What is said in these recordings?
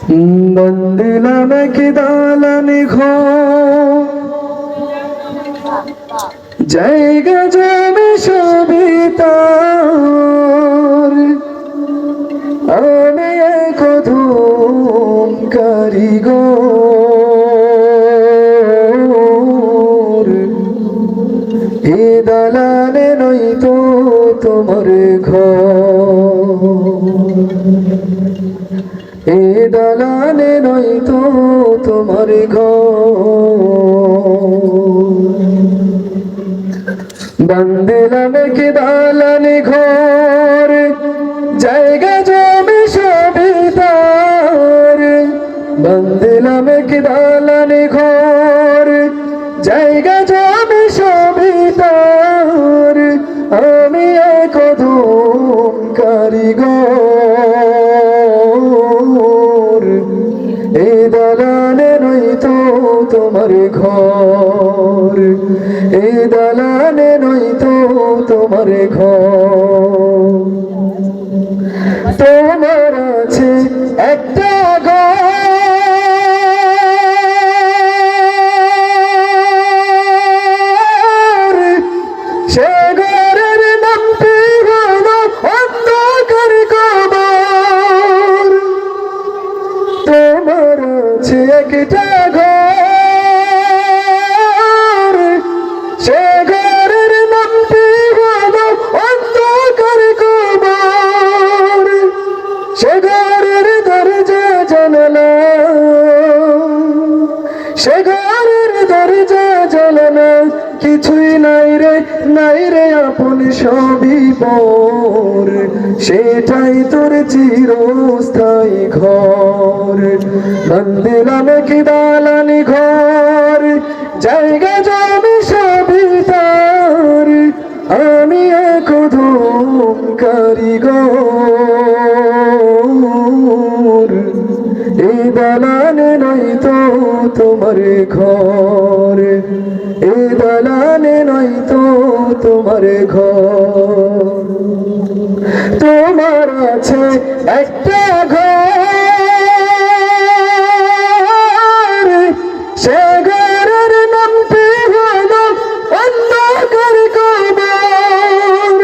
বন্দিলাম কি দালানি ঘর, জায়গা জমি সবই তার। আমি এক অধম কারিগর, এ দালানে নয়তো তোমার ঘর, এ দালানে নয়তো তোমার ঘর। বান্দিলাম কি দালানি ঘর, জায়গা জমি সবই তার। বান্দিলাম কি দালানি ঘর, জায়গা জমি সবই তার। আমি এক অধম কারিগর, এই দালানে নয়তো তোমার ঘর, এই দালানে নয়তো তোমার ঘর। তোমার আছে একটা ঘর, সে ঘরের নামটি হলো অন্ধকার কবর। তোমার আছে একটা ঘর, সে ঘরের নামটি হলো অন্ধকার কবর। সে ঘরের দরজা জানালা, সে ঘরের দরজা জানালা কিছুই নাই রে, নাই রে আপন সবই পর। সেটাই তোর চিরস্থায়ী ঘর। বান্দিলাম কি দালানি ঘর, জায়গা জমি সবই তার। আমি এক অধম কারিগর, এই দালানে নয়তো তোমার ঘর, এই দালানে নয়তো তোমার ঘর। তোমার আছে একটা ঘর, সে ঘরের নামটি হলো অন্ধকার কবর।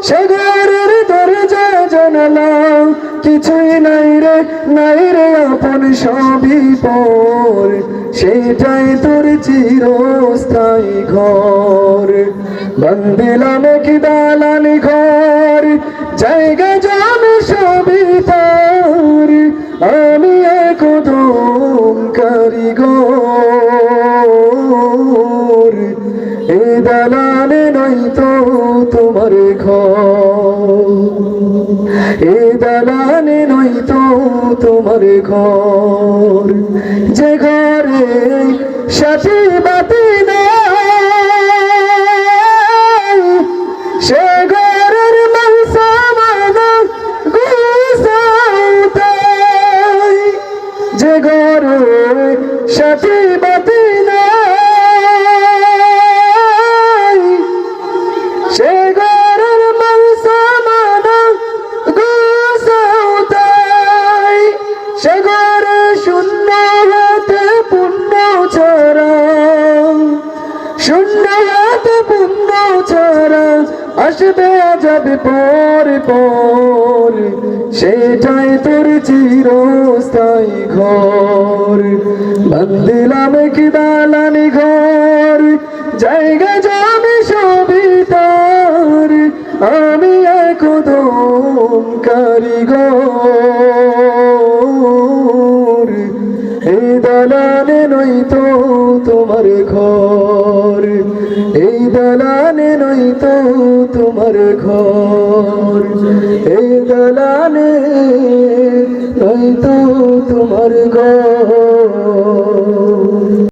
সে ঘরের দরজা জানালা কিছুই নাই রে, নাই রে আপন সবই পর। সেটাই তোর চিরস্থায়ী ঘর। বান্দিলাম কি দালানি ঘর, জায়গা জমি সবই তার। আমি এক অধম কারিগর, এ দালানে নয়তো তোমার ঘর, এ দালানে নয়তো তোমার ঘর। যে ঘরে সাথী বাতি নাই, সে ঘরের মানসামানা গুছাও তাই। যে ঘরে সাথী বাতি নাই, সে ঘরের মানসামানা গুছাও তাই। সে ঘরে শূন্য হাতে পুণ্য ছাড়া, শূন্য হাতে পুণ্য ছাড়া আসবে যাবে পরে পর। সেটাই তোর চিরস্থায়ী ঘর। বান্দিলাম কি দালানি ঘর, জায়গা জমি সবই তার। আমি এক অধম কারিগর, এই দালানে নয়তো তোমার ঘর, এই দালানে নয়তো তোমার ঘর, এই দালানে